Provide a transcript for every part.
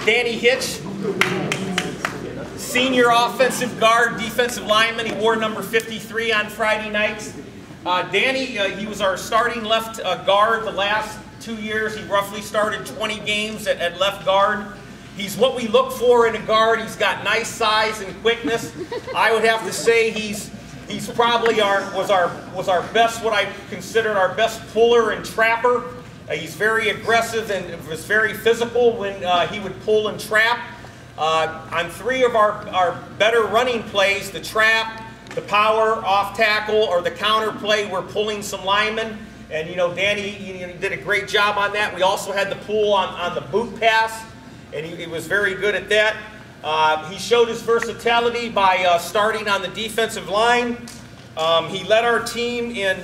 Danny Hitch, senior offensive guard, defensive lineman. He wore number 53 on Friday nights. Danny, he was our starting left guard the last 2 years. He roughly started 20 games at left guard. He's what we look for in a guard. He's got nice size and quickness. I would have to say he's probably was our best, what I considered our best puller and trapper. He's very aggressive and was very physical when he would pull and trap. On 3 of our better running plays, the trap, the power, off tackle, or the counter play, we're pulling some linemen. And you know, Danny did a great job on that. We also had the pull on the boot pass, and he was very good at that. He showed his versatility by starting on the defensive line. He led our team in,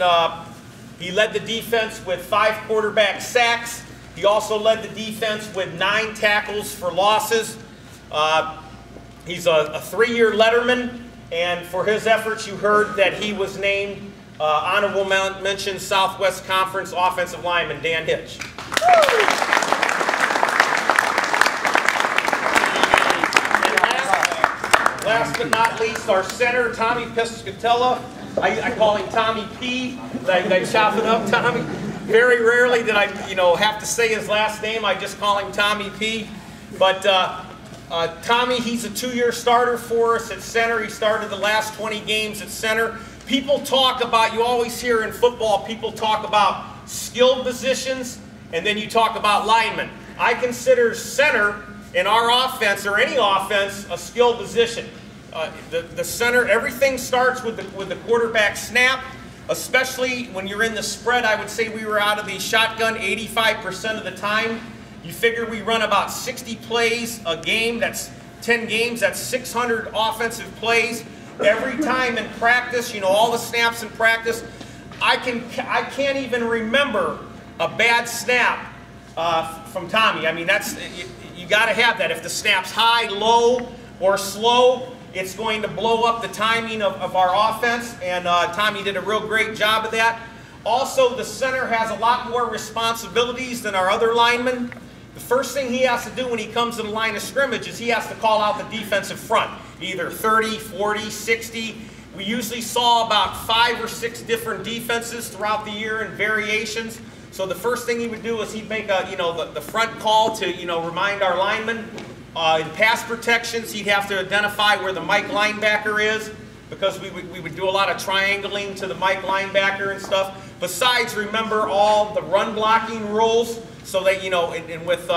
he led the defense with 5 quarterback sacks. He also led the defense with 9 tackles for losses. He's a 3-year letterman, and for his efforts, you heard that he was named honorable mention Southwest Conference offensive lineman, Dan Hitch. Last but not least, our center, Tommy Piscatella. I call him Tommy P. I chop it up, Tommy. Very rarely did I, have to say his last name. I just call him Tommy P. But Tommy, he's a 2-year starter for us at center. He started the last 20 games at center. People talk about, you always hear in football, people talk about skilled positions, and then you talk about linemen. I consider center in our offense, or any offense, a skilled position. The center, everything starts with the quarterback snap, especially when you're in the spread. I would say we were out of the shotgun 85% of the time. You figure we run about 60 plays a game. That's 10 games. That's 600 offensive plays. Every time in practice, all the snaps in practice, I can't even remember a bad snap from Tommy. I mean, you got to have that. If the snap's high, low, or slow, it's going to blow up the timing of our offense, and Tommy did a real great job of that. Also, the center has a lot more responsibilities than our other linemen. The first thing he has to do when he comes to the line of scrimmage is he has to call out the defensive front, either 30, 40, 60. We usually saw about 5 or 6 different defenses throughout the year in variations. So the first thing he would do is he'd make the front call to remind our linemen. In pass protections, he'd have to identify where the Mike linebacker is, because we would do a lot of triangling to the Mike linebacker and stuff. Besides, remember all the run blocking rules, so that and with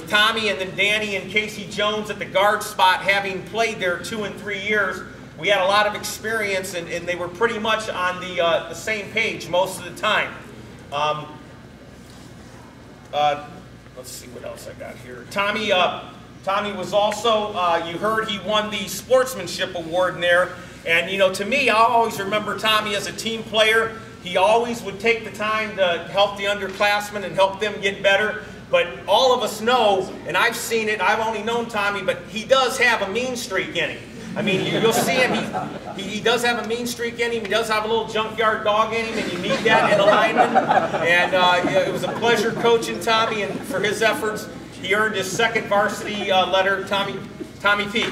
Tommy and then Danny and Casey Jones at the guard spot, having played there 2 and 3 years, we had a lot of experience, and they were pretty much on the same page most of the time. Let's see what else I got here. Tommy was also, you heard he won the sportsmanship award in there. And to me, I always remember Tommy as a team player. He always would take the time to help the underclassmen and help them get better. But all of us know, and I've seen it, I've only known Tommy, but he does have a mean streak in him. I mean, you'll see him, he does have a mean streak in him. He does have a little junkyard dog in him, and you need that in a lineman. And it was a pleasure coaching Tommy, and for his efforts, he earned his 2nd varsity letter, Tommy P.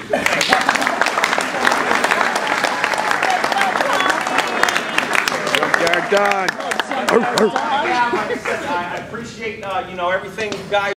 Junkyard dog. I appreciate everything you guys